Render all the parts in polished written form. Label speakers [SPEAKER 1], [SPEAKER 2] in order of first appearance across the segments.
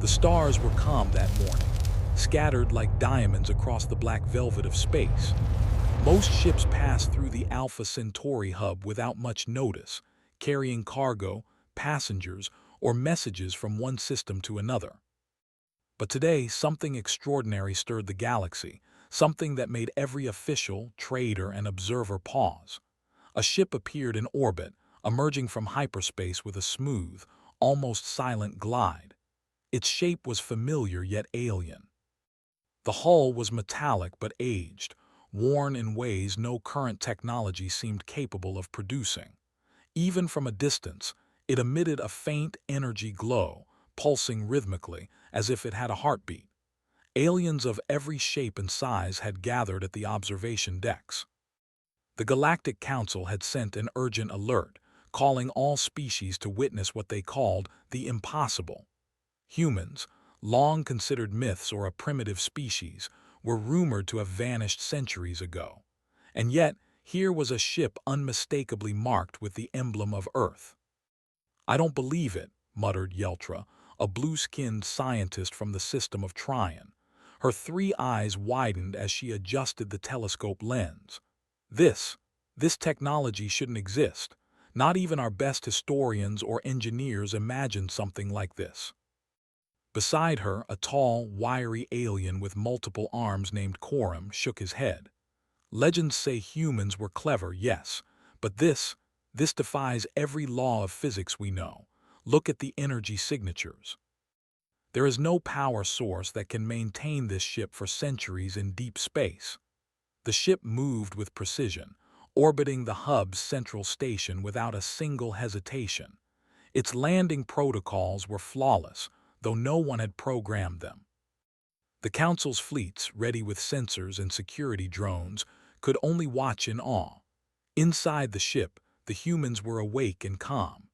[SPEAKER 1] The stars were calm that morning, scattered like diamonds across the black velvet of space. Most ships passed through the Alpha Centauri hub without much notice, carrying cargo, passengers, or messages from one system to another. But today, something extraordinary stirred the galaxy, something that made every official, trader, and observer pause. A ship appeared in orbit, emerging from hyperspace with a smooth, almost silent glide. Its shape was familiar yet alien. The hull was metallic but aged, worn in ways no current technology seemed capable of producing. Even from a distance, it emitted a faint energy glow, pulsing rhythmically as if it had a heartbeat. Aliens of every shape and size had gathered at the observation decks. The Galactic Council had sent an urgent alert, calling all species to witness what they called the impossible. Humans, long considered myths or a primitive species, were rumored to have vanished centuries ago. And yet, here was a ship unmistakably marked with the emblem of Earth. "I don't believe it," muttered Yeltra, a blue-skinned scientist from the system of Tryon. Her three eyes widened as she adjusted the telescope lens. This technology shouldn't exist. Not even our best historians or engineers imagined something like this. Beside her, a tall, wiry alien with multiple arms named Coram shook his head. "Legends say humans were clever, yes, but this defies every law of physics we know. Look at the energy signatures. There is no power source that can maintain this ship for centuries in deep space." The ship moved with precision, orbiting the hub's central station without a single hesitation. Its landing protocols were flawless, though no one had programmed them. The Council's fleets, ready with sensors and security drones, could only watch in awe. Inside the ship, the humans were awake and calm.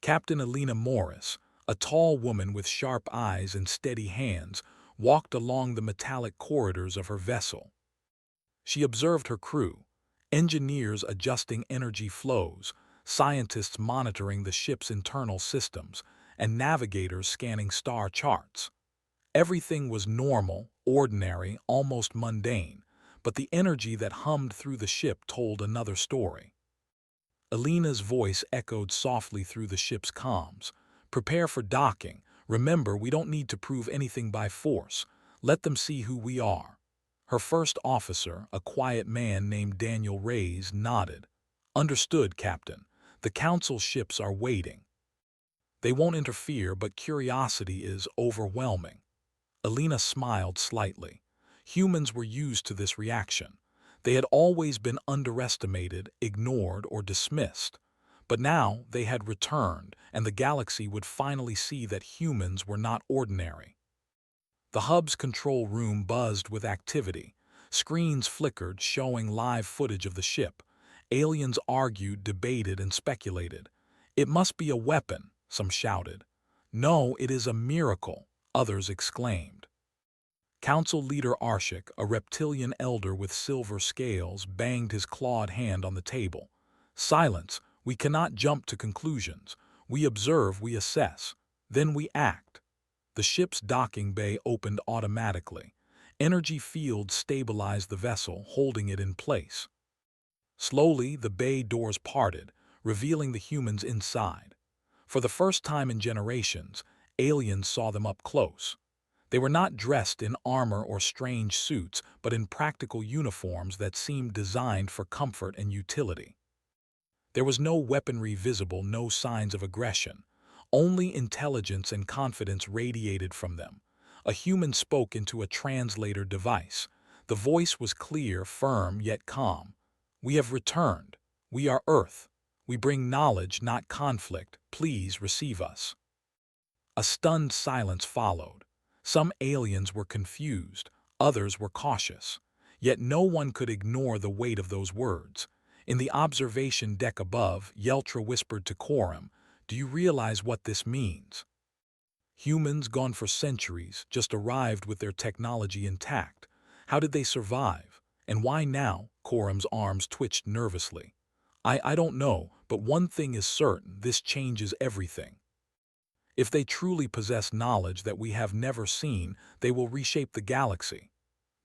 [SPEAKER 1] Captain Elena Morris, a tall woman with sharp eyes and steady hands, walked along the metallic corridors of her vessel. She observed her crew, engineers adjusting energy flows, scientists monitoring the ship's internal systems, and navigators scanning star charts. Everything was normal, ordinary, almost mundane, but the energy that hummed through the ship told another story. Elena's voice echoed softly through the ship's comms. "Prepare for docking. Remember, we don't need to prove anything by force. Let them see who we are." Her first officer, a quiet man named Daniel Reyes, nodded. "Understood, Captain. The Council ships are waiting. They won't interfere, but curiosity is overwhelming." Elena smiled slightly. Humans were used to this reaction. They had always been underestimated, ignored, or dismissed. But now they had returned, and the galaxy would finally see that humans were not ordinary. The hub's control room buzzed with activity. Screens flickered, showing live footage of the ship. Aliens argued, debated, and speculated. "It must be a weapon," some shouted. "No, it is a miracle," others exclaimed. Council leader Arshik, a reptilian elder with silver scales, banged his clawed hand on the table. "Silence! We cannot jump to conclusions. We observe, we assess. Then we act." The ship's docking bay opened automatically. Energy fields stabilized the vessel, holding it in place. Slowly, the bay doors parted, revealing the humans inside. For the first time in generations, aliens saw them up close. They were not dressed in armor or strange suits, but in practical uniforms that seemed designed for comfort and utility. There was no weaponry visible, no signs of aggression. Only intelligence and confidence radiated from them. A human spoke into a translator device. The voice was clear, firm, yet calm. "We have returned. We are Earth. We bring knowledge, not conflict. Please receive us." A stunned silence followed. Some aliens were confused, others were cautious. Yet no one could ignore the weight of those words. In the observation deck above, Yeltra whispered to Coram, "Do you realize what this means? Humans gone for centuries, just arrived with their technology intact. How did they survive? And why now?" Coram's arms twitched nervously. I don't know, but one thing is certain, this changes everything." If they truly possess knowledge that we have never seen, they will reshape the galaxy.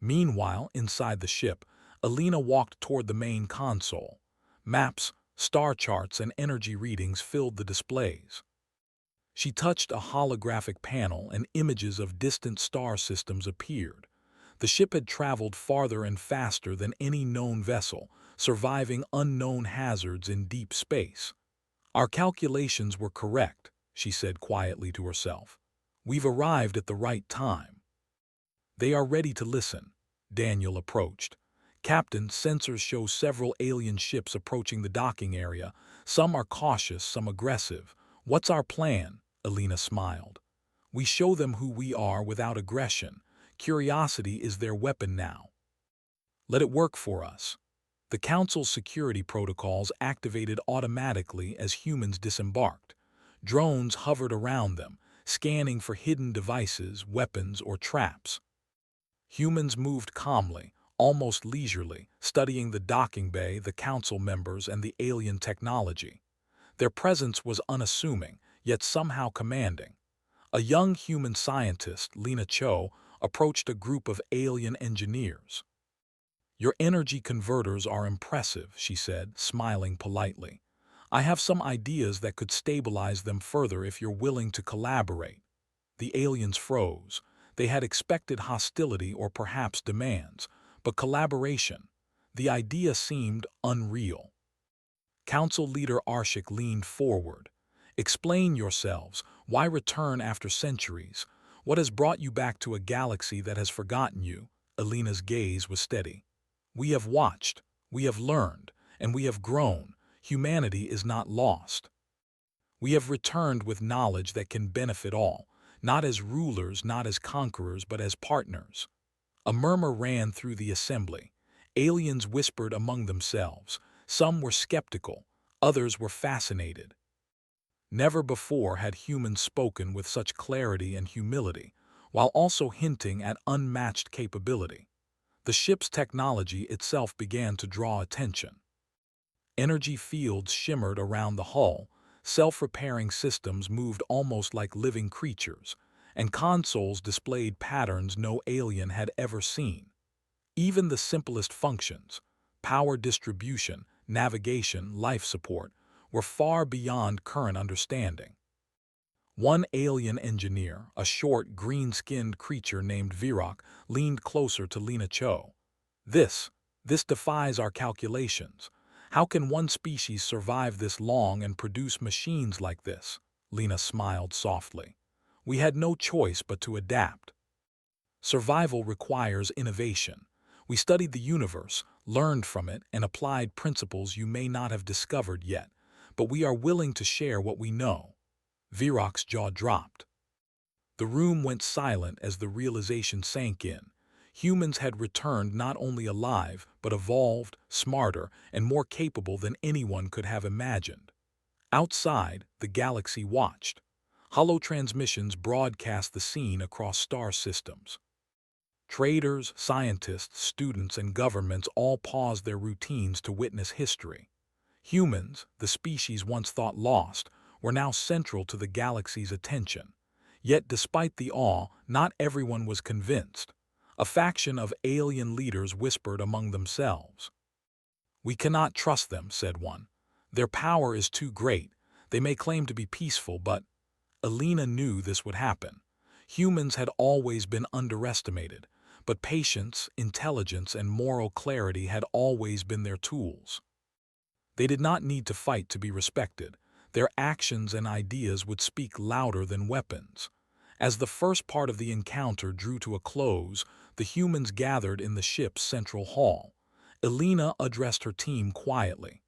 [SPEAKER 1] Meanwhile, inside the ship, Alina walked toward the main console. Maps, star charts, and energy readings filled the displays. She touched a holographic panel and images of distant star systems appeared. The ship had traveled farther and faster than any known vessel, surviving unknown hazards in deep space. Our calculations were correct, she said quietly to herself. We've arrived at the right time. They are ready to listen. Daniel approached. Captain, sensors show several alien ships approaching the docking area. Some are cautious, some aggressive. What's our plan? Alina smiled. We show them who we are without aggression. Curiosity is their weapon now. Let it work for us. The Council's security protocols activated automatically as humans disembarked. Drones hovered around them, scanning for hidden devices, weapons, or traps. Humans moved calmly, almost leisurely, studying the docking bay, the council members, and the alien technology. Their presence was unassuming, yet somehow commanding. A young human scientist, Lena Cho, approached a group of alien engineers. Your energy converters are impressive, she said, smiling politely. I have some ideas that could stabilize them further if you're willing to collaborate. The aliens froze. They had expected hostility or perhaps demands, but collaboration. The idea seemed unreal. Council leader Arshik leaned forward. Explain yourselves. Why return after centuries? What has brought you back to a galaxy that has forgotten you? Alina's gaze was steady. We have watched, we have learned, and we have grown. Humanity is not lost. We have returned with knowledge that can benefit all, not as rulers, not as conquerors, but as partners. A murmur ran through the assembly. Aliens whispered among themselves. Some were skeptical, others were fascinated. Never before had humans spoken with such clarity and humility, while also hinting at unmatched capability. The ship's technology itself began to draw attention. Energy fields shimmered around the hull, self-repairing systems moved almost like living creatures, and consoles displayed patterns no alien had ever seen. Even the simplest functions, power distribution, navigation, life support, were far beyond current understanding. One alien engineer, a short, green-skinned creature named Virok, leaned closer to Lena Cho. This defies our calculations. How can one species survive this long and produce machines like this? Lena smiled softly. We had no choice but to adapt. Survival requires innovation. We studied the universe, learned from it, and applied principles you may not have discovered yet, but we are willing to share what we know. Virok's jaw dropped. The room went silent as the realization sank in. Humans had returned not only alive, but evolved, smarter, and more capable than anyone could have imagined. Outside, the galaxy watched. Holo transmissions broadcast the scene across star systems. Traders, scientists, students, and governments all paused their routines to witness history. Humans, the species once thought lost, were now central to the galaxy's attention. Yet despite the awe, not everyone was convinced. A faction of alien leaders whispered among themselves. We cannot trust them, said one. Their power is too great. They may claim to be peaceful, but Alina knew this would happen. Humans had always been underestimated, but patience, intelligence, and moral clarity had always been their tools. They did not need to fight to be respected. Their actions and ideas would speak louder than weapons. As the first part of the encounter drew to a close, the humans gathered in the ship's central hall. Alina addressed her team quietly.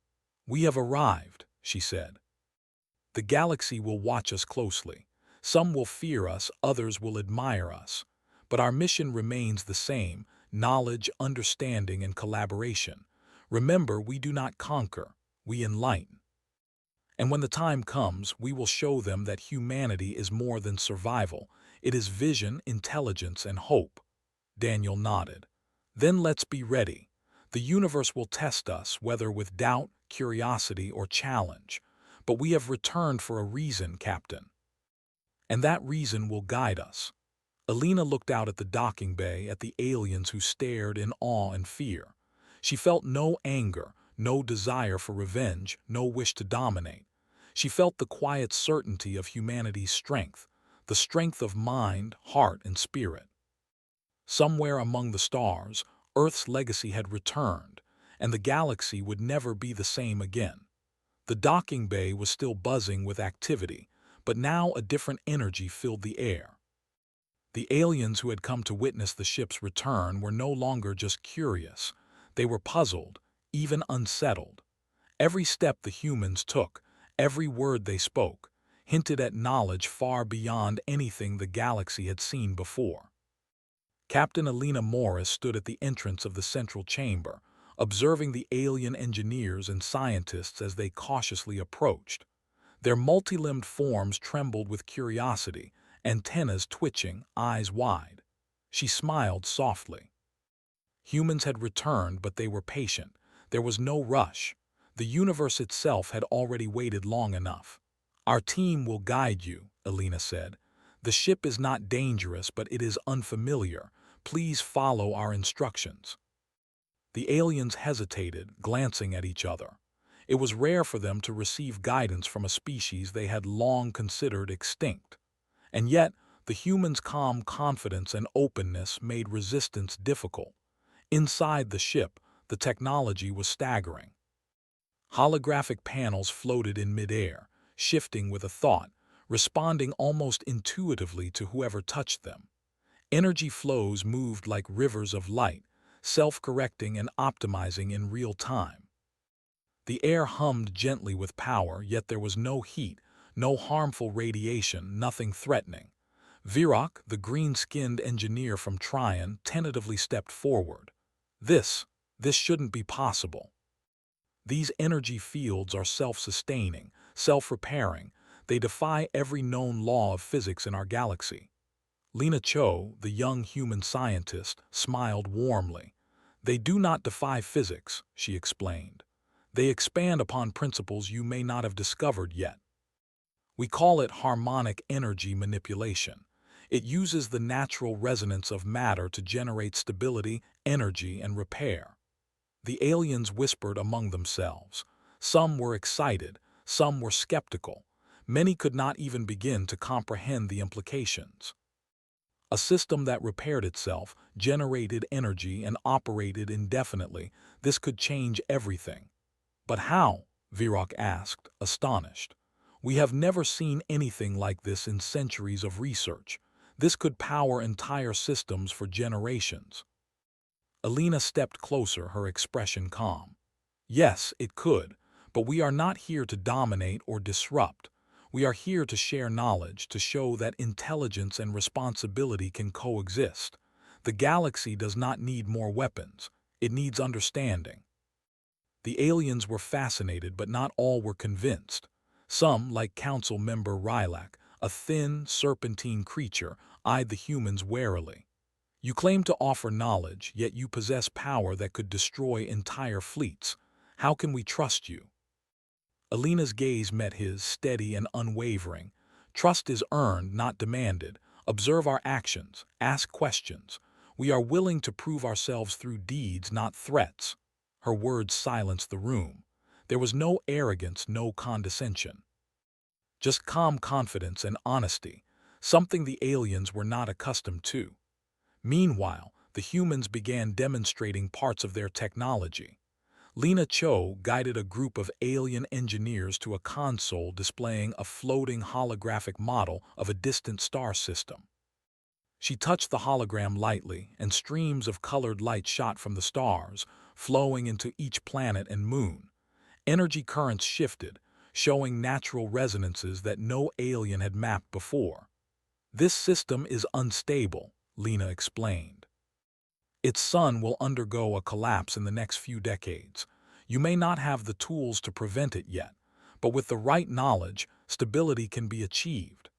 [SPEAKER 1] We have arrived, she said. The galaxy will watch us closely. Some will fear us, others will admire us. But our mission remains the same: knowledge, understanding, and collaboration. Remember, we do not conquer, we enlighten. And when the time comes, we will show them that humanity is more than survival. It is vision, intelligence, and hope. Daniel nodded. Then let's be ready. The universe will test us, whether with doubt, curiosity, or challenge. But we have returned for a reason, Captain. and that reason will guide us. Alina looked out at the docking bay at the aliens who stared in awe and fear. She felt no anger, no desire for revenge, no wish to dominate. She felt the quiet certainty of humanity's strength, the strength of mind, heart, and spirit. Somewhere among the stars, Earth's legacy had returned, and the galaxy would never be the same again. The docking bay was still buzzing with activity, but now a different energy filled the air. The aliens who had come to witness the ship's return were no longer just curious. They were puzzled, even unsettled. Every step the humans took, every word they spoke, hinted at knowledge far beyond anything the galaxy had seen before. Captain Alina Morris stood at the entrance of the central chamber, observing the alien engineers and scientists as they cautiously approached. Their multi-limbed forms trembled with curiosity, antennas twitching, eyes wide. She smiled softly. Humans had returned, but they were patient. There was no rush. The universe itself had already waited long enough. "Our team will guide you," Alina said. "The ship is not dangerous, but it is unfamiliar. Please follow our instructions." The aliens hesitated, glancing at each other. It was rare for them to receive guidance from a species they had long considered extinct. And yet, the humans' calm confidence and openness made resistance difficult. Inside the ship, the technology was staggering. Holographic panels floated in midair, shifting with a thought, responding almost intuitively to whoever touched them. Energy flows moved like rivers of light, self-correcting and optimizing in real time. The air hummed gently with power, yet there was no heat, no harmful radiation, nothing threatening. Virok, the green-skinned engineer from Tryon, tentatively stepped forward. This shouldn't be possible. These energy fields are self-sustaining, self-repairing. They defy every known law of physics in our galaxy. Lena Cho, the young human scientist, smiled warmly. "They do not defy physics," she explained. "They expand upon principles you may not have discovered yet. We call it harmonic energy manipulation. It uses the natural resonance of matter to generate stability, energy, and repair." The aliens whispered among themselves. Some were excited, some were skeptical. Many could not even begin to comprehend the implications. A system that repaired itself, generated energy, and operated indefinitely, this could change everything. "But how?" Virok asked, astonished. "We have never seen anything like this in centuries of research. This could power entire systems for generations." Alina stepped closer, her expression calm. "Yes, it could, but we are not here to dominate or disrupt. We are here to share knowledge, to show that intelligence and responsibility can coexist. The galaxy does not need more weapons. It needs understanding." The aliens were fascinated, but not all were convinced. Some, like Council Member Rylak, a thin, serpentine creature, eyed the humans warily. "You claim to offer knowledge, yet you possess power that could destroy entire fleets. How can we trust you?" Alina's gaze met his, steady and unwavering. "Trust is earned, not demanded. Observe our actions, ask questions. We are willing to prove ourselves through deeds, not threats." Her words silenced the room. There was no arrogance, no condescension. Just calm confidence and honesty, something the aliens were not accustomed to. Meanwhile, the humans began demonstrating parts of their technology. Lena Cho guided a group of alien engineers to a console displaying a floating holographic model of a distant star system. She touched the hologram lightly, and streams of colored light shot from the stars, flowing into each planet and moon. Energy currents shifted, showing natural resonances that no alien had mapped before. "This system is unstable," Lena explained. "Its sun will undergo a collapse in the next few decades. You may not have the tools to prevent it yet, but with the right knowledge, stability can be achieved."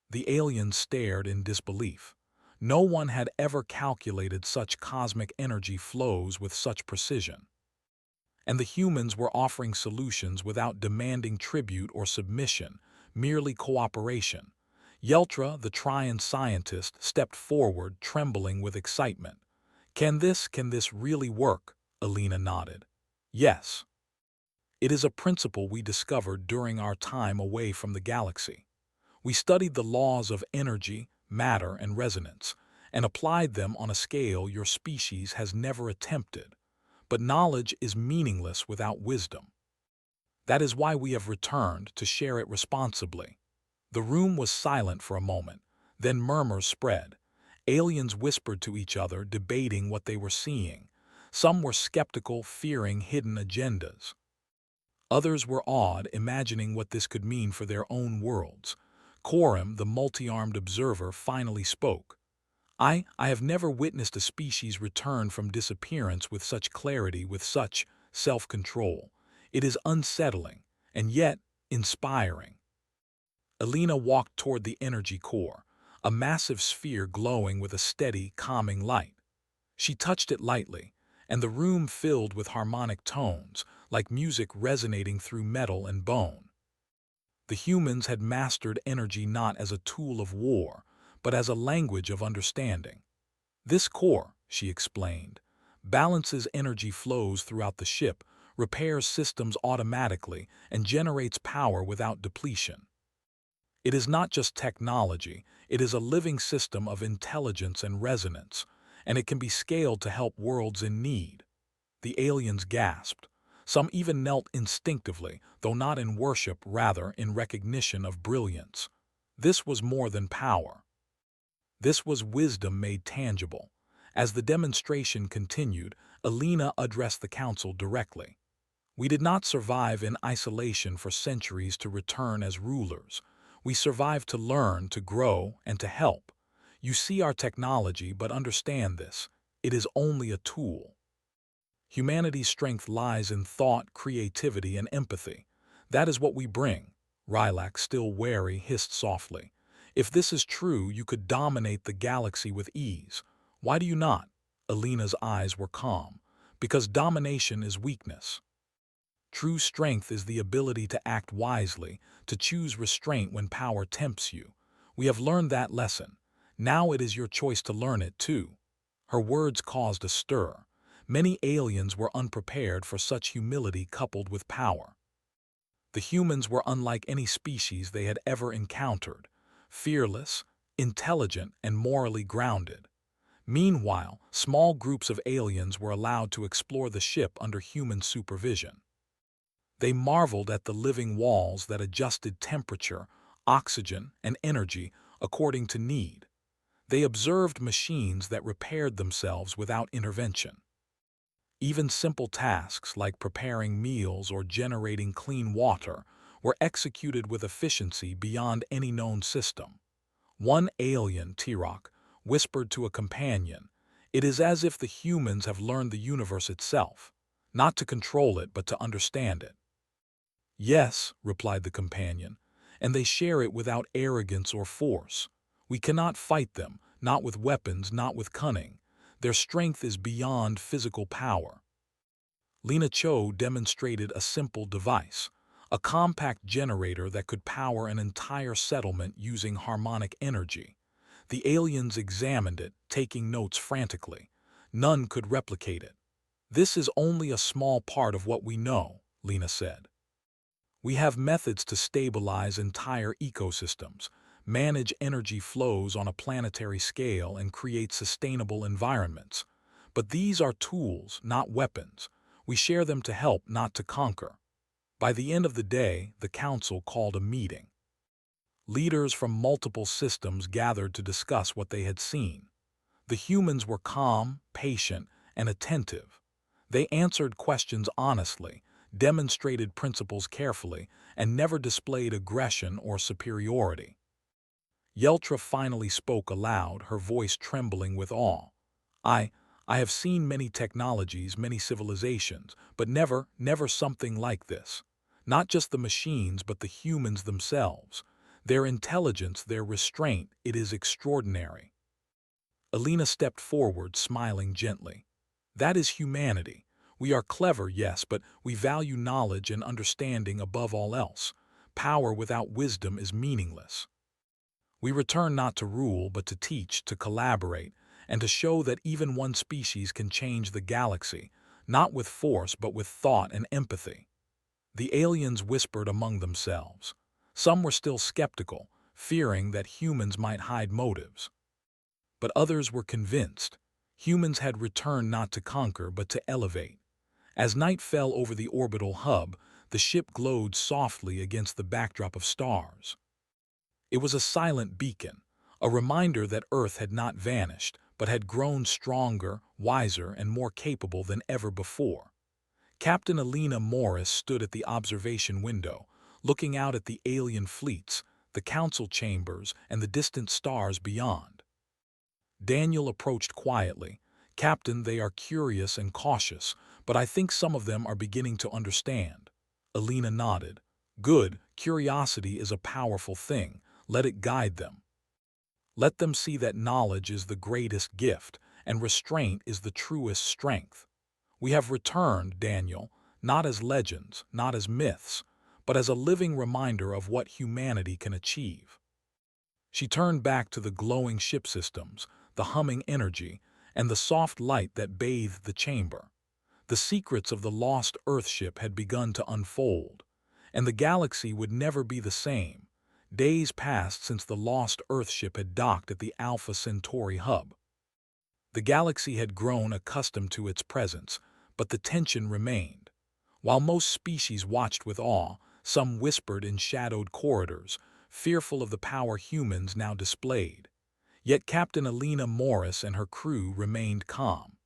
[SPEAKER 1] The aliens stared in disbelief. No one had ever calculated such cosmic energy flows with such precision. And the humans were offering solutions without demanding tribute or submission, merely cooperation. Yeltra, the Trian scientist, stepped forward, trembling with excitement. Can this really work? Alina nodded. Yes. It is a principle we discovered during our time away from the galaxy. We studied the laws of energy, matter, and resonance, and applied them on a scale your species has never attempted. But knowledge is meaningless without wisdom. That is why we have returned to share it responsibly. The room was silent for a moment, then murmurs spread. Aliens whispered to each other, debating what they were seeing. Some were skeptical, fearing hidden agendas. Others were awed, imagining what this could mean for their own worlds. Coram, the multi-armed observer, finally spoke. I have never witnessed a species return from disappearance with such clarity, with such self-control. It is unsettling, and yet inspiring. Alina walked toward the energy core, a massive sphere glowing with a steady, calming light. She touched it lightly, and the room filled with harmonic tones, like music resonating through metal and bone. The humans had mastered energy not as a tool of war, but as a language of understanding. This core, she explained, balances energy flows throughout the ship, repairs systems automatically, and generates power without depletion. It is not just technology, it is a living system of intelligence and resonance, and it can be scaled to help worlds in need. The aliens gasped. Some even knelt instinctively, though not in worship, rather in recognition of brilliance. This was more than power. This was wisdom made tangible. As the demonstration continued, Alina addressed the council directly. We did not survive in isolation for centuries to return as rulers. We survived to learn, to grow, and to help. You see our technology, but understand this. It is only a tool. Humanity's strength lies in thought, creativity, and empathy. That is what we bring. Rylac, still wary, hissed softly. If this is true, you could dominate the galaxy with ease. Why do you not? Alina's eyes were calm. Because domination is weakness. True strength is the ability to act wisely, to choose restraint when power tempts you. We have learned that lesson. Now it is your choice to learn it too. Her words caused a stir. Many aliens were unprepared for such humility coupled with power. The humans were unlike any species they had ever encountered, fearless, intelligent, and morally grounded. Meanwhile, small groups of aliens were allowed to explore the ship under human supervision. They marveled at the living walls that adjusted temperature, oxygen, and energy according to need. They observed machines that repaired themselves without intervention. Even simple tasks like preparing meals or generating clean water were executed with efficiency beyond any known system. One alien, Tirok, whispered to a companion, "It is as if the humans have learned the universe itself, not to control it but to understand it." "Yes," replied the companion, "and they share it without arrogance or force. We cannot fight them, not with weapons, not with cunning. Their strength is beyond physical power." Lena Cho demonstrated a simple device, a compact generator that could power an entire settlement using harmonic energy. The aliens examined it, taking notes frantically. None could replicate it. "This is only a small part of what we know," Lena said. "We have methods to stabilize entire ecosystems, manage energy flows on a planetary scale, and create sustainable environments. But these are tools, not weapons. We share them to help, not to conquer." By the end of the day, the council called a meeting. Leaders from multiple systems gathered to discuss what they had seen. The humans were calm, patient, and attentive. They answered questions honestly, demonstrated principles carefully, and never displayed aggression or superiority. Yeltra finally spoke aloud, her voice trembling with awe. I have seen many technologies, many civilizations, but never something like this. Not just the machines, but the humans themselves. Their intelligence, their restraint, it is extraordinary." Alina stepped forward, smiling gently. "That is humanity. We are clever, yes, but we value knowledge and understanding above all else. Power without wisdom is meaningless." We return not to rule, but to teach, to collaborate, and to show that even one species can change the galaxy, not with force, but with thought and empathy. The aliens whispered among themselves. Some were still skeptical, fearing that humans might hide motives. But others were convinced. Humans had returned not to conquer, but to elevate. As night fell over the orbital hub, the ship glowed softly against the backdrop of stars. It was a silent beacon, a reminder that Earth had not vanished, but had grown stronger, wiser, and more capable than ever before. Captain Alina Morris stood at the observation window, looking out at the alien fleets, the council chambers, and the distant stars beyond. Daniel approached quietly. "Captain, they are curious and cautious, but I think some of them are beginning to understand." Alina nodded. "Good, curiosity is a powerful thing. Let it guide them. Let them see that knowledge is the greatest gift, and restraint is the truest strength. We have returned, Daniel, not as legends, not as myths, but as a living reminder of what humanity can achieve." She turned back to the glowing ship systems, the humming energy, and the soft light that bathed the chamber. The secrets of the lost Earthship had begun to unfold, and the galaxy would never be the same. Days passed since the lost Earthship had docked at the Alpha Centauri hub. The galaxy had grown accustomed to its presence, but the tension remained. While most species watched with awe, some whispered in shadowed corridors, fearful of the power humans now displayed. Yet Captain Alina Morris and her crew remained calm.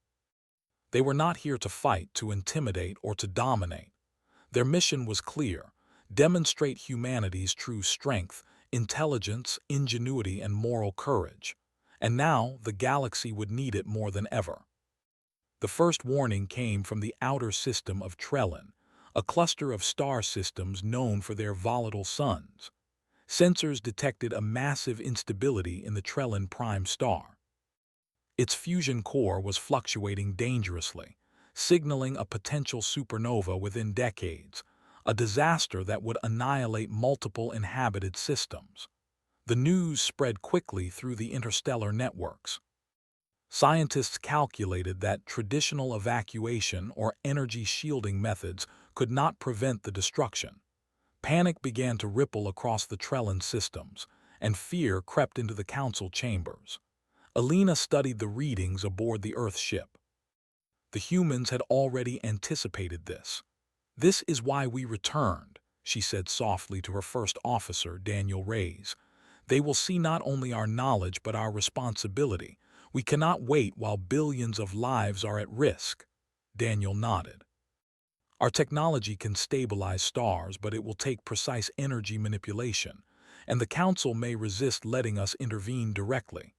[SPEAKER 1] They were not here to fight, to intimidate, or to dominate. Their mission was clear: demonstrate humanity's true strength, intelligence, ingenuity, and moral courage. And now the galaxy would need it more than ever. The first warning came from the outer system of Trellin, a cluster of star systems known for their volatile suns. Sensors detected a massive instability in the Trellin prime star. Its fusion core was fluctuating dangerously, signaling a potential supernova within decades, a disaster that would annihilate multiple inhabited systems. The news spread quickly through the interstellar networks. Scientists calculated that traditional evacuation or energy shielding methods could not prevent the destruction. Panic began to ripple across the Trellin systems, and fear crept into the council chambers. Alina studied the readings aboard the Earth ship. The humans had already anticipated this. "This is why we returned," she said softly to her first officer, Daniel Reyes. "They will see not only our knowledge but our responsibility. We cannot wait while billions of lives are at risk." Daniel nodded. "Our technology can stabilize stars, but it will take precise energy manipulation, and the Council may resist letting us intervene directly."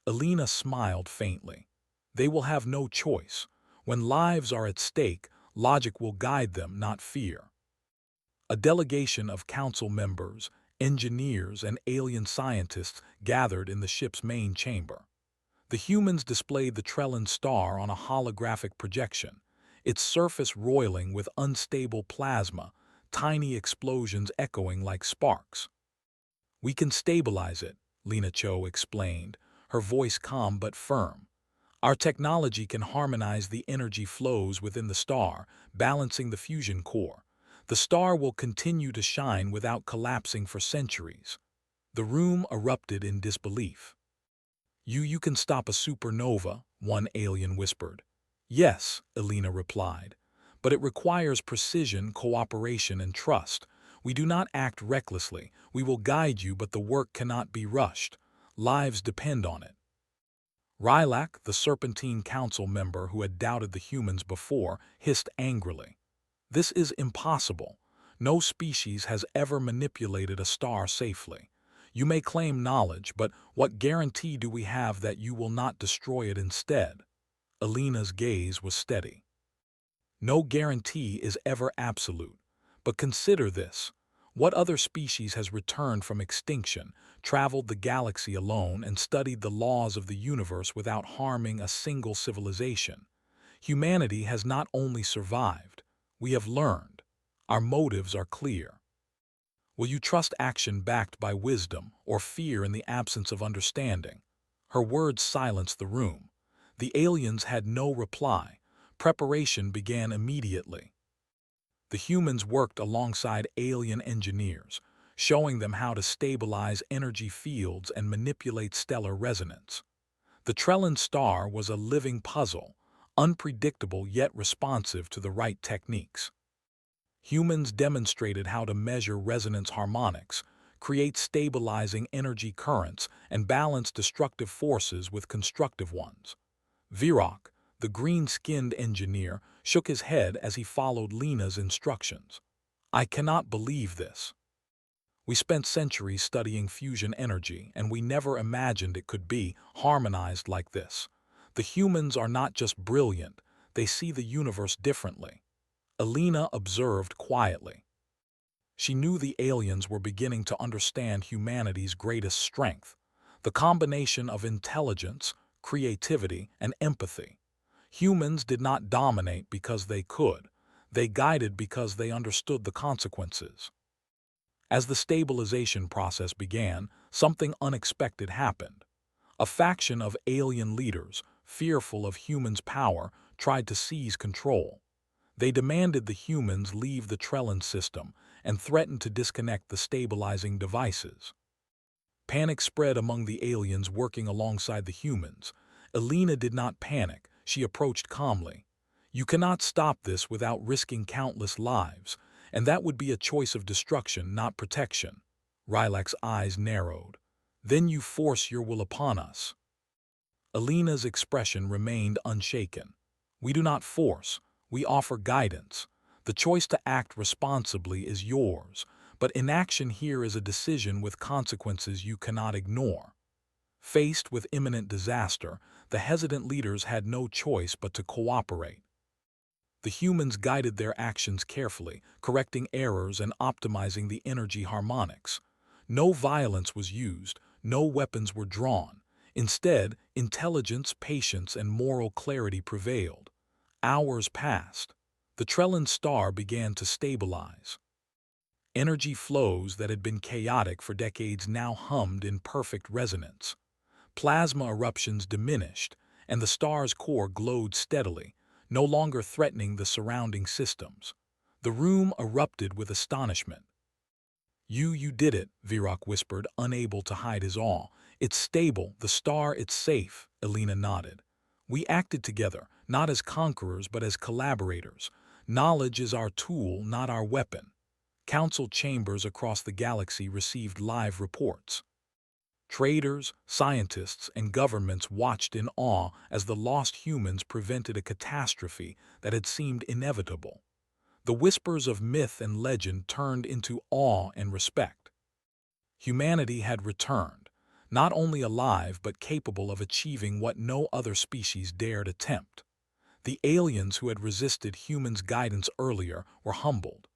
[SPEAKER 1] Alina smiled faintly. "They will have no choice. When lives are at stake, logic will guide them, not fear." A delegation of council members, engineers, and alien scientists gathered in the ship's main chamber. The humans displayed the Trellin star on a holographic projection, its surface roiling with unstable plasma, tiny explosions echoing like sparks. "We can stabilize it," Lena Cho explained, her voice calm but firm. "Our technology can harmonize the energy flows within the star, balancing the fusion core. The star will continue to shine without collapsing for centuries." The room erupted in disbelief. You can stop a supernova," one alien whispered. "Yes," Alina replied, "but it requires precision, cooperation, and trust. We do not act recklessly. We will guide you, but the work cannot be rushed. Lives depend on it." Rylak, the Serpentine Council member who had doubted the humans before, hissed angrily. "This is impossible. No species has ever manipulated a star safely. You may claim knowledge, but what guarantee do we have that you will not destroy it instead?" Alina's gaze was steady. "No guarantee is ever absolute. But consider this. What other species has returned from extinction, traveled the galaxy alone, and studied the laws of the universe without harming a single civilization? Humanity has not only survived, we have learned. Our motives are clear. Will you trust action backed by wisdom or fear in the absence of understanding? Her words silenced the room. The aliens had no reply. Preparation began immediately. The humans worked alongside alien engineers, showing them how to stabilize energy fields and manipulate stellar resonance. The Trellin star was a living puzzle, unpredictable yet responsive to the right techniques. Humans demonstrated how to measure resonance harmonics, create stabilizing energy currents, and balance destructive forces with constructive ones. Virok, the green-skinned engineer, shook his head as he followed Lena's instructions. I cannot believe this. We spent centuries studying fusion energy, and we never imagined it could be harmonized like this. The humans are not just brilliant, they see the universe differently. Alina observed quietly. She knew the aliens were beginning to understand humanity's greatest strength, the combination of intelligence, creativity, and empathy. Humans did not dominate because they could. They guided because they understood the consequences. As the stabilization process began, something unexpected happened. A faction of alien leaders, fearful of humans' power, tried to seize control. They demanded the humans leave the Trellin system and threatened to disconnect the stabilizing devices. Panic spread among the aliens working alongside the humans. Alina did not panic. She approached calmly. You cannot stop this without risking countless lives, and that would be a choice of destruction, not protection. Rylak's eyes narrowed. Then you force your will upon us. Alina's expression remained unshaken. We do not force, we offer guidance. The choice to act responsibly is yours, but inaction here is a decision with consequences you cannot ignore. Faced with imminent disaster, the hesitant leaders had no choice but to cooperate. The humans guided their actions carefully, correcting errors and optimizing the energy harmonics. No violence was used, no weapons were drawn. Instead, intelligence, patience, and moral clarity prevailed. Hours passed. The Trellin star began to stabilize. Energy flows that had been chaotic for decades now hummed in perfect resonance. Plasma eruptions diminished, and the star's core glowed steadily, no longer threatening the surrounding systems. The room erupted with astonishment. You did it, Virok whispered, unable to hide his awe. It's stable, the star, it's safe, Alina nodded. We acted together, not as conquerors but as collaborators. Knowledge is our tool, not our weapon. Council chambers across the galaxy received live reports. Traders, scientists, and governments watched in awe as the lost humans prevented a catastrophe that had seemed inevitable. The whispers of myth and legend turned into awe and respect. Humanity had returned, not only alive but capable of achieving what no other species dared attempt. The aliens who had resisted humans' guidance earlier were humbled.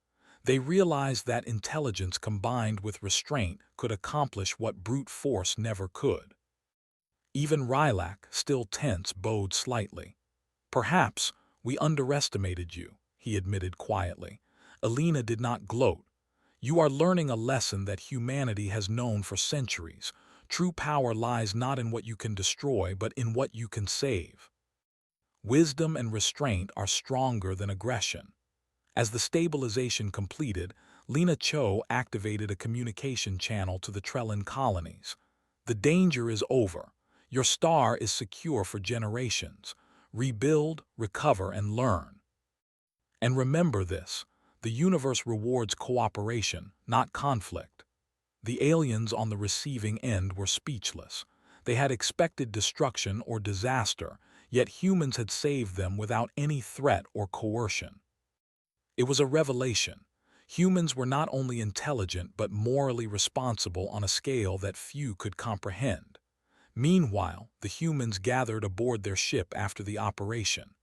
[SPEAKER 1] They realized that intelligence combined with restraint could accomplish what brute force never could. Even Rylak, still tense, bowed slightly. Perhaps we underestimated you, he admitted quietly. Alina did not gloat. You are learning a lesson that humanity has known for centuries. True power lies not in what you can destroy, but in what you can save. Wisdom and restraint are stronger than aggression. As the stabilization completed, Lena Cho activated a communication channel to the Trellin colonies. The danger is over. Your star is secure for generations. Rebuild, recover, and learn. And remember this, the universe rewards cooperation, not conflict. The aliens on the receiving end were speechless. They had expected destruction or disaster, yet humans had saved them without any threat or coercion. It was a revelation. Humans were not only intelligent but morally responsible on a scale that few could comprehend. Meanwhile, the humans gathered aboard their ship after the operation.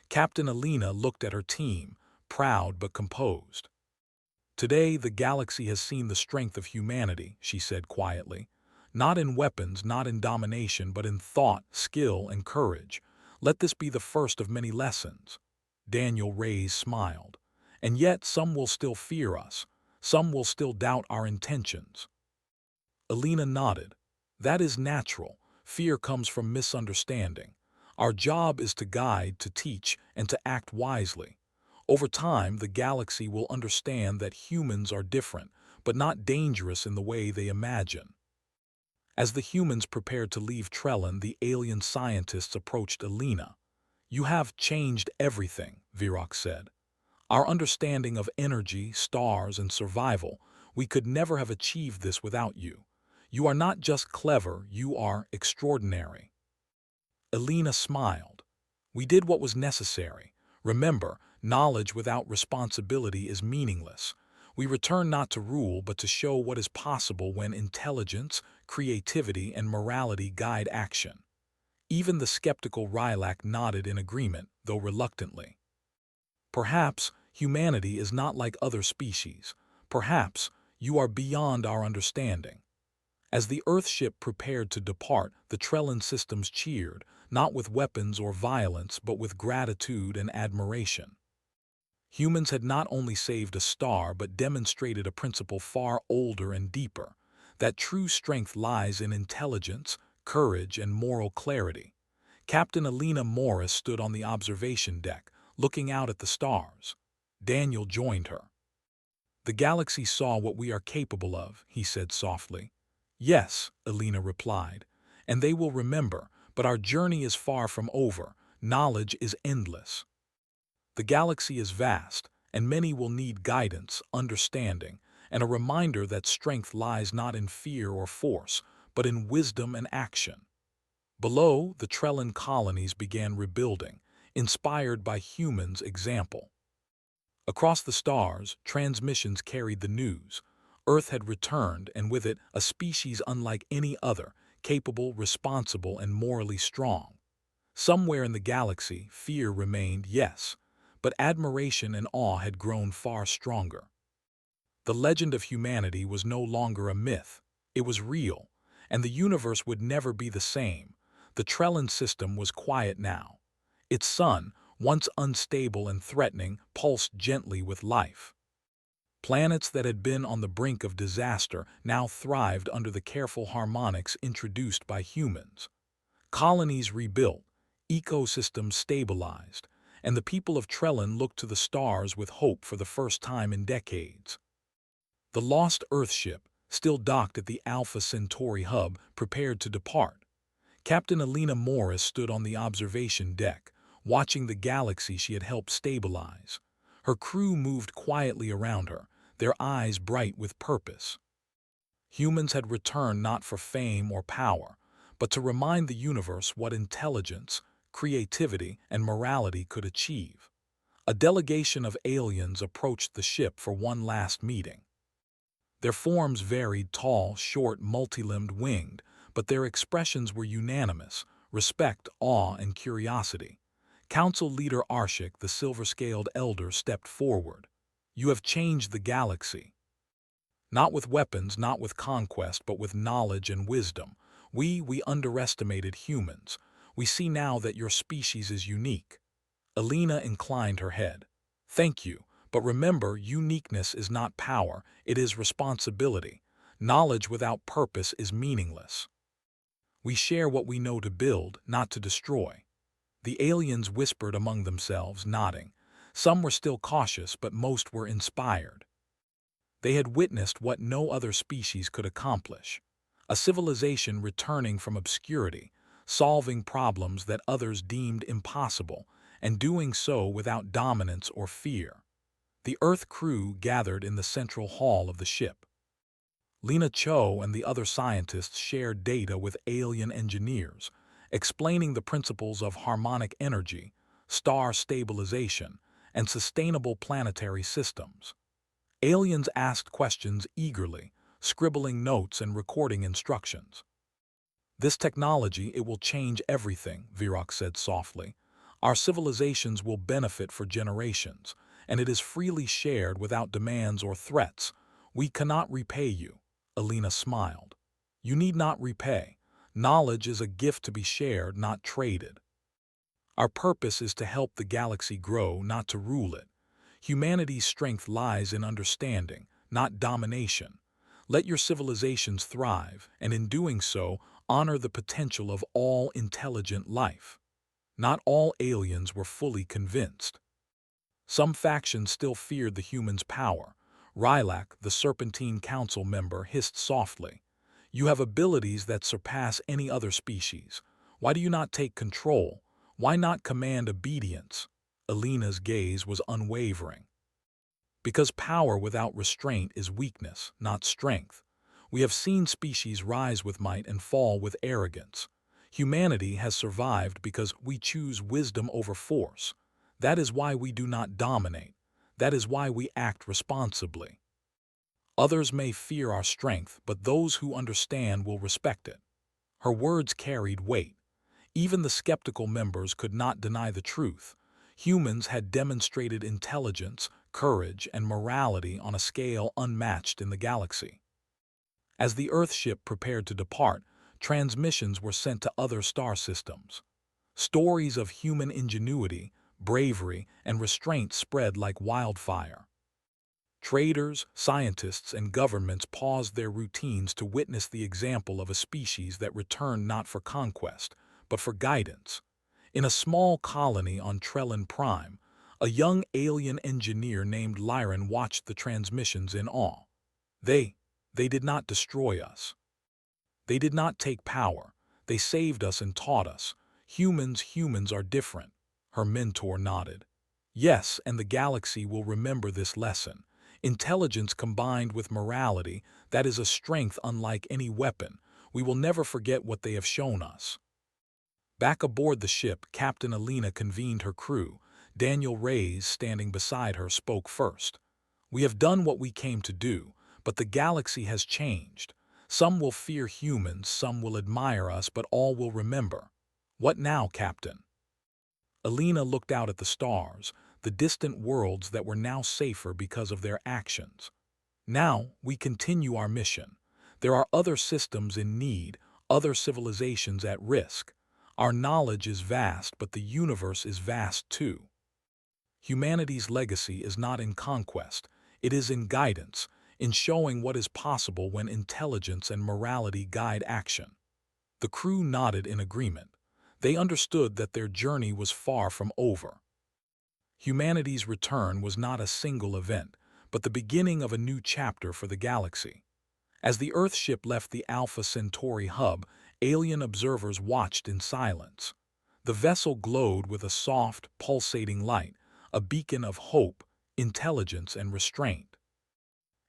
[SPEAKER 1] Captain Alina looked at her team, proud but composed. Today, the galaxy has seen the strength of humanity, she said quietly. Not in weapons, not in domination, but in thought, skill, and courage. Let this be the first of many lessons. Daniel Reyes smiled. And yet some will still fear us. Some will still doubt our intentions. Alina nodded. That is natural. Fear comes from misunderstanding. Our job is to guide, to teach, and to act wisely. Over time, the galaxy will understand that humans are different, but not dangerous in the way they imagine. As the humans prepared to leave Trellin, the alien scientists approached Alina. You have changed everything, Virok said. Our understanding of energy, stars, and survival, we could never have achieved this without you. You are not just clever, you are extraordinary. Alina smiled. We did what was necessary. Remember, knowledge without responsibility is meaningless. We return not to rule, but to show what is possible when intelligence, creativity, and morality guide action. Even the skeptical Rylak nodded in agreement, though reluctantly. Perhaps humanity is not like other species. Perhaps you are beyond our understanding. As the Earthship prepared to depart, the Trellin systems cheered, not with weapons or violence, but with gratitude and admiration. Humans had not only saved a star, but demonstrated a principle far older and deeper, that true strength lies in intelligence, courage, and moral clarity. Captain Alina Morris stood on the observation deck, looking out at the stars. Daniel joined her. The galaxy saw what we are capable of, he said softly. Yes, Alina replied, and they will remember, but our journey is far from over. Knowledge is endless. The galaxy is vast, and many will need guidance, understanding, and a reminder that strength lies not in fear or force, but in wisdom and action. Below, the Trellin colonies began rebuilding, inspired by humans' example. Across the stars, transmissions carried the news. Earth had returned, and with it, a species unlike any other, capable, responsible, and morally strong. Somewhere in the galaxy, fear remained, yes, but admiration and awe had grown far stronger. The legend of humanity was no longer a myth. It was real, and the universe would never be the same. The Trellin system was quiet now. Its sun, once unstable and threatening, pulsed gently with life. Planets that had been on the brink of disaster now thrived under the careful harmonics introduced by humans. Colonies rebuilt, ecosystems stabilized, and the people of Trellin looked to the stars with hope for the first time in decades. The lost Earthship, still docked at the Alpha Centauri hub, prepared to depart. Captain Alina Morris stood on the observation deck, watching the galaxy she had helped stabilize. Her crew moved quietly around her, their eyes bright with purpose. Humans had returned not for fame or power, but to remind the universe what intelligence, creativity, and morality could achieve. A delegation of aliens approached the ship for one last meeting. Their forms varied, tall, short, multi-limbed, winged, but their expressions were unanimous: respect, awe, and curiosity. Council leader Arshik, the silver-scaled elder, stepped forward. You have changed the galaxy. Not with weapons, not with conquest, but with knowledge and wisdom. We underestimated humans. We see now that your species is unique. Alina inclined her head. Thank you, but remember, uniqueness is not power, it is responsibility. Knowledge without purpose is meaningless. We share what we know to build, not to destroy. The aliens whispered among themselves, nodding. Some were still cautious, but most were inspired. They had witnessed what no other species could accomplish. A civilization returning from obscurity, solving problems that others deemed impossible, and doing so without dominance or fear. The Earth crew gathered in the central hall of the ship. Lena Cho and the other scientists shared data with alien engineers, explaining the principles of harmonic energy, star stabilization, and sustainable planetary systems. Aliens asked questions eagerly, scribbling notes and recording instructions. This technology, it will change everything, Virok said softly. Our civilizations will benefit for generations, and it is freely shared without demands or threats. We cannot repay you. Alina smiled. You need not repay. Knowledge is a gift to be shared, not traded. Our purpose is to help the galaxy grow, not to rule it. Humanity's strength lies in understanding, not domination. Let your civilizations thrive, and in doing so, honor the potential of all intelligent life. Not all aliens were fully convinced. Some factions still feared the humans' power. Rylak, the Serpentine Council member, hissed softly. "You have abilities that surpass any other species. Why do you not take control? Why not command obedience?" Alina's gaze was unwavering. "Because power without restraint is weakness, not strength. We have seen species rise with might and fall with arrogance. Humanity has survived because we choose wisdom over force. That is why we do not dominate. That is why we act responsibly. Others may fear our strength, but those who understand will respect it." Her words carried weight. Even the skeptical members could not deny the truth. Humans had demonstrated intelligence, courage, and morality on a scale unmatched in the galaxy. As the Earthship prepared to depart, transmissions were sent to other star systems. Stories of human ingenuity, bravery, and restraint spread like wildfire. Traders, scientists, and governments paused their routines to witness the example of a species that returned not for conquest, but for guidance. In a small colony on Trellin Prime, a young alien engineer named Lyran watched the transmissions in awe. They did not destroy us. They did not take power. They saved us and taught us. Humans are different. Her mentor nodded. Yes, and the galaxy will remember this lesson. Intelligence combined with morality, that is a strength unlike any weapon. We will never forget what they have shown us. Back aboard the ship, Captain Alina convened her crew. Daniel Reyes, standing beside her, spoke first. "We have done what we came to do, but the galaxy has changed. Some will fear humans, some will admire us, but all will remember." "What now, Captain?" Alina looked out at the stars, the distant worlds that were now safer because of their actions. "Now, we continue our mission. There are other systems in need, other civilizations at risk. Our knowledge is vast, but the universe is vast too. Humanity's legacy is not in conquest, it is in guidance, in showing what is possible when intelligence and morality guide action." The crew nodded in agreement. They understood that their journey was far from over. Humanity's return was not a single event, but the beginning of a new chapter for the galaxy. As the Earthship left the Alpha Centauri hub, alien observers watched in silence. The vessel glowed with a soft, pulsating light, a beacon of hope, intelligence, and restraint.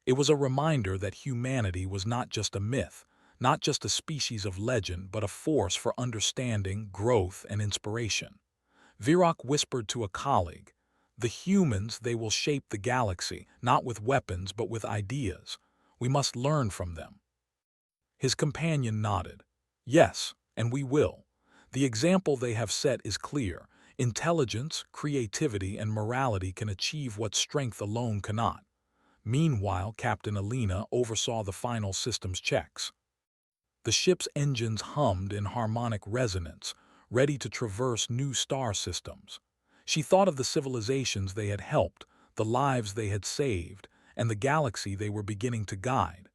[SPEAKER 1] It was a reminder that humanity was not just a myth, not just a species of legend, but a force for understanding, growth, and inspiration. Virok whispered to a colleague, "The humans, they will shape the galaxy, not with weapons, but with ideas. We must learn from them." His companion nodded. "Yes, and we will. The example they have set is clear. Intelligence, creativity, and morality can achieve what strength alone cannot." Meanwhile, Captain Alina oversaw the final systems checks. The ship's engines hummed in harmonic resonance, ready to traverse new star systems. She thought of the civilizations they had helped, the lives they had saved, and the galaxy they were beginning to guide.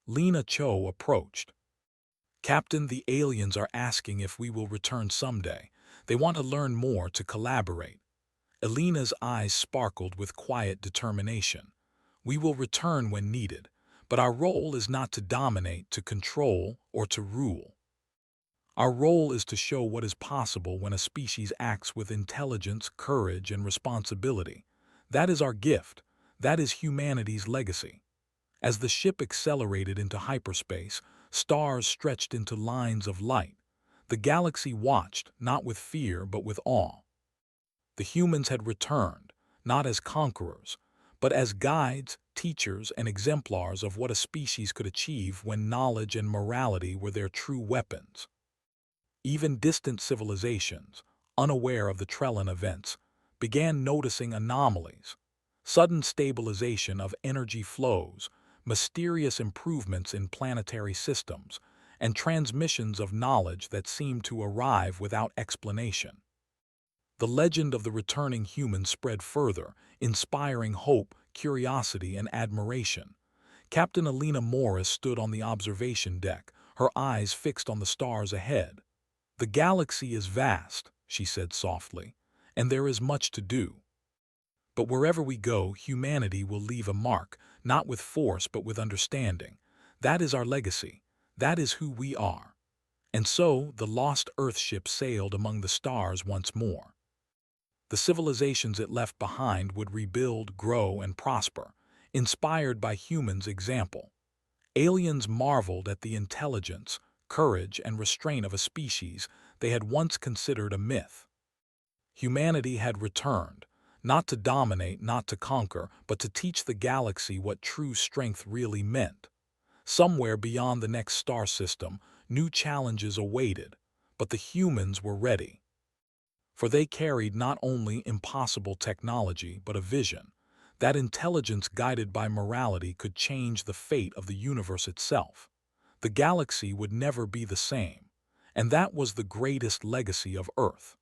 [SPEAKER 1] Lena Cho approached. "Captain, the aliens are asking if we will return someday. They want to learn more, to collaborate." Elena's eyes sparkled with quiet determination. "We will return when needed, but our role is not to dominate, to control, or to rule. Our role is to show what is possible when a species acts with intelligence, courage, and responsibility. That is our gift. That is humanity's legacy." As the ship accelerated into hyperspace, stars stretched into lines of light. The galaxy watched, not with fear, but with awe. The humans had returned, not as conquerors, but as guides, teachers, and exemplars of what a species could achieve when knowledge and morality were their true weapons. Even distant civilizations, unaware of the Trellin events, began noticing anomalies. Sudden stabilization of energy flows, mysterious improvements in planetary systems, and transmissions of knowledge that seemed to arrive without explanation. The legend of the returning humans spread further, inspiring hope, curiosity, and admiration. Captain Alina Morris stood on the observation deck, her eyes fixed on the stars ahead. "The galaxy is vast," she said softly, "and there is much to do. But wherever we go, humanity will leave a mark, not with force but with understanding. That is our legacy. That is who we are." And so the lost Earthship sailed among the stars once more. The civilizations it left behind would rebuild, grow, and prosper, inspired by humans' example. Aliens marveled at the intelligence, courage, and restraint of a species they had once considered a myth. Humanity had returned, not to dominate, not to conquer, but to teach the galaxy what true strength really meant. Somewhere beyond the next star system, new challenges awaited, but the humans were ready. For they carried not only impossible technology, but a vision. That intelligence guided by morality could change the fate of the universe itself. The galaxy would never be the same, and that was the greatest legacy of Earth.